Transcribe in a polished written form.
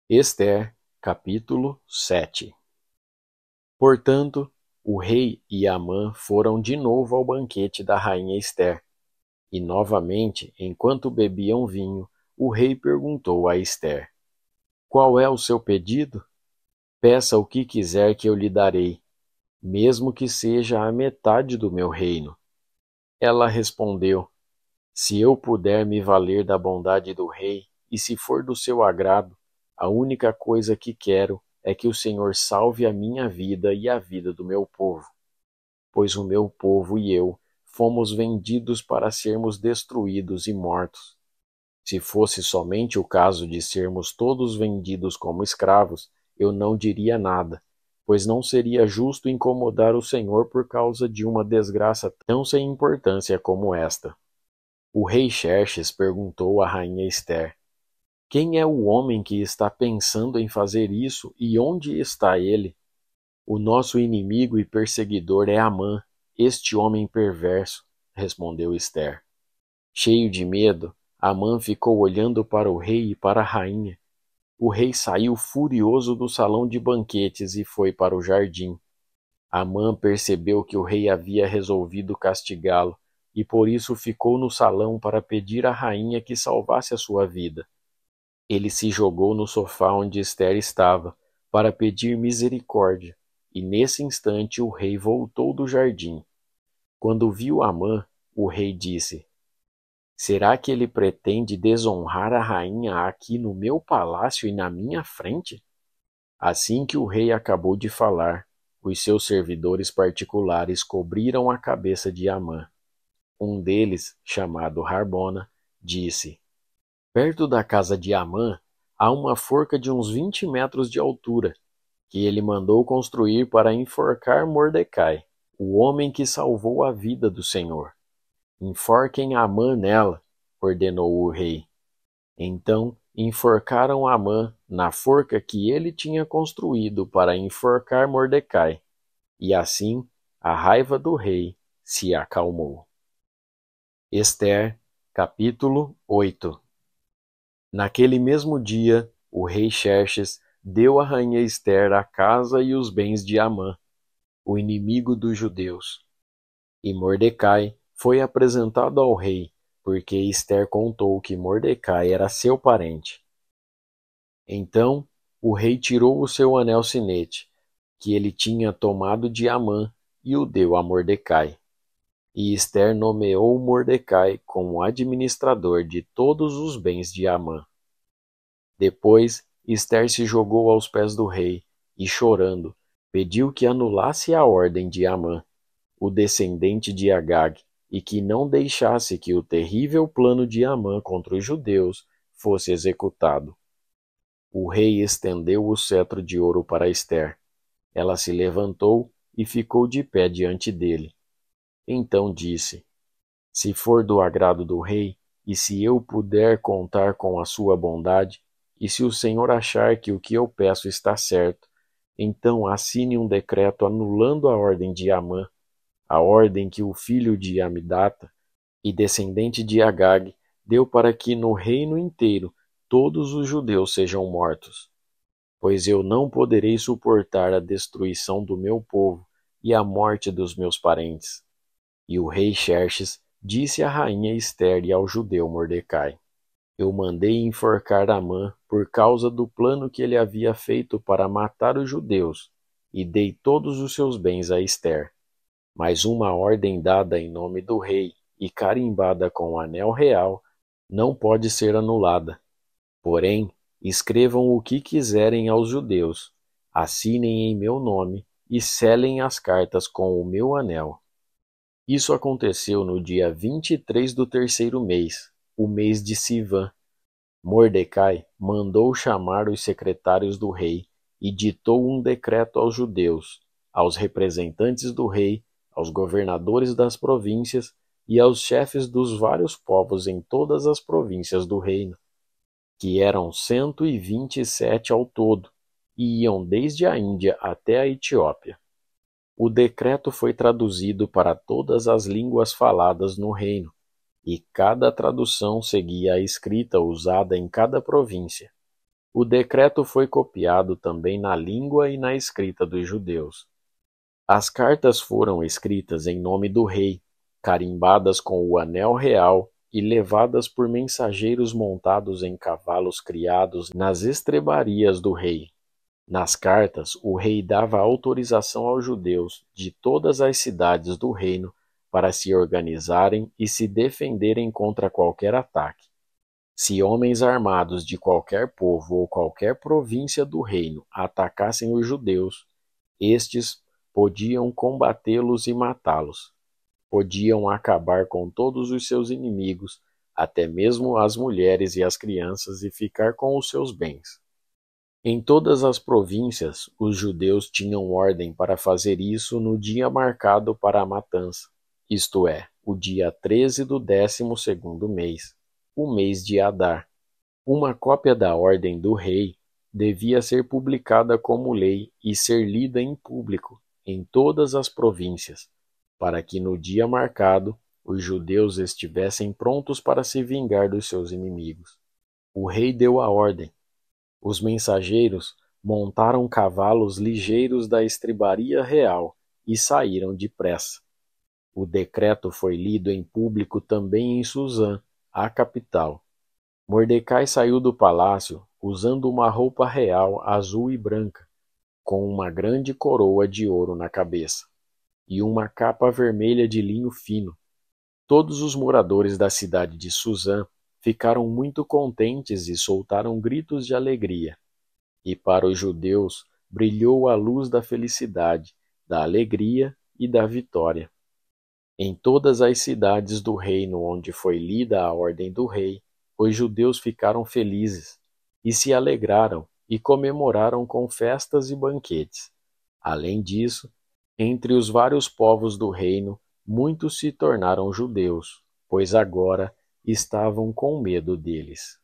Ester, capítulo 7. Portanto, o rei e Amã foram de novo ao banquete da rainha Ester. E novamente, enquanto bebiam vinho, o rei perguntou a Ester: Qual é o seu pedido? Peça o que quiser que eu lhe darei, mesmo que seja a metade do meu reino. Ela respondeu: Se eu puder me valer da bondade do rei, e se for do seu agrado, a única coisa que quero é que o Senhor salve a minha vida e a vida do meu povo. Pois o meu povo e eu fomos vendidos para sermos destruídos e mortos. Se fosse somente o caso de sermos todos vendidos como escravos, eu não diria nada, pois não seria justo incomodar o Senhor por causa de uma desgraça tão sem importância como esta. O rei Xerxes perguntou à rainha Ester: Quem é o homem que está pensando em fazer isso e onde está ele? O nosso inimigo e perseguidor é Amã, este homem perverso, respondeu Ester. Cheio de medo, Amã ficou olhando para o rei e para a rainha. O rei saiu furioso do salão de banquetes e foi para o jardim. Amã percebeu que o rei havia resolvido castigá-lo e por isso ficou no salão para pedir à rainha que salvasse a sua vida. Ele se jogou no sofá onde Ester estava para pedir misericórdia, e nesse instante o rei voltou do jardim. Quando viu Amã, o rei disse: Será que ele pretende desonrar a rainha aqui no meu palácio e na minha frente? Assim que o rei acabou de falar, os seus servidores particulares cobriram a cabeça de Amã. Um deles, chamado Harbona, disse: Perto da casa de Amã há uma forca de uns 20 metros de altura, que ele mandou construir para enforcar Mordecai, o homem que salvou a vida do Senhor. Enforquem Amã nela, ordenou o rei. Então enforcaram Amã na forca que ele tinha construído para enforcar Mordecai, e assim a raiva do rei se acalmou. Ester, capítulo 8. Naquele mesmo dia, o rei Xerxes deu à rainha Ester a casa e os bens de Amã, o inimigo dos judeus. E Mordecai foi apresentado ao rei, porque Ester contou que Mordecai era seu parente. Então o rei tirou o seu anel sinete, que ele tinha tomado de Amã, e o deu a Mordecai. E Ester nomeou Mordecai como administrador de todos os bens de Amã. Depois Ester se jogou aos pés do rei e, chorando, pediu que anulasse a ordem de Amã, o descendente de Agag, e que não deixasse que o terrível plano de Amã contra os judeus fosse executado. O rei estendeu o cetro de ouro para Ester. Ela se levantou e ficou de pé diante dele. Então disse: Se for do agrado do rei, e se eu puder contar com a sua bondade, e se o Senhor achar que o que eu peço está certo, então assine um decreto anulando a ordem de Amã, a ordem que o filho de Amidata e descendente de Agag deu para que no reino inteiro todos os judeus sejam mortos. Pois eu não poderei suportar a destruição do meu povo e a morte dos meus parentes. E o rei Xerxes disse à rainha Ester e ao judeu Mordecai: Eu mandei enforcar Amã por causa do plano que ele havia feito para matar os judeus, e dei todos os seus bens a Ester. Mas uma ordem dada em nome do rei e carimbada com o anel real não pode ser anulada. Porém, escrevam o que quiserem aos judeus, assinem em meu nome e selem as cartas com o meu anel. Isso aconteceu no dia 23 do terceiro mês, o mês de Sivan. Mordecai mandou chamar os secretários do rei e ditou um decreto aos judeus, aos representantes do rei, aos governadores das províncias e aos chefes dos vários povos em todas as províncias do reino, que eram 127 ao todo, e iam desde a Índia até a Etiópia. O decreto foi traduzido para todas as línguas faladas no reino, e cada tradução seguia a escrita usada em cada província. O decreto foi copiado também na língua e na escrita dos judeus. As cartas foram escritas em nome do rei, carimbadas com o anel real e levadas por mensageiros montados em cavalos criados nas estrebarias do rei. Nas cartas, o rei dava autorização aos judeus de todas as cidades do reino para se organizarem e se defenderem contra qualquer ataque. Se homens armados de qualquer povo ou qualquer província do reino atacassem os judeus, estes podiam combatê-los e matá-los. Podiam acabar com todos os seus inimigos, até mesmo as mulheres e as crianças, e ficar com os seus bens. Em todas as províncias, os judeus tinham ordem para fazer isso no dia marcado para a matança, isto é, o dia 13 do 12º mês, o mês de Adar. Uma cópia da ordem do rei devia ser publicada como lei e ser lida em público em todas as províncias, para que no dia marcado os judeus estivessem prontos para se vingar dos seus inimigos. O rei deu a ordem. Os mensageiros montaram cavalos ligeiros da estribaria real e saíram depressa. O decreto foi lido em público também em Susã, a capital. Mordecai saiu do palácio usando uma roupa real azul e branca, com uma grande coroa de ouro na cabeça, e uma capa vermelha de linho fino. Todos os moradores da cidade de Susã ficaram muito contentes e soltaram gritos de alegria. E para os judeus brilhou a luz da felicidade, da alegria e da vitória. Em todas as cidades do reino onde foi lida a ordem do rei, os judeus ficaram felizes e se alegraram e comemoraram com festas e banquetes. Além disso, entre os vários povos do reino, muitos se tornaram judeus, pois agora estavam com medo deles.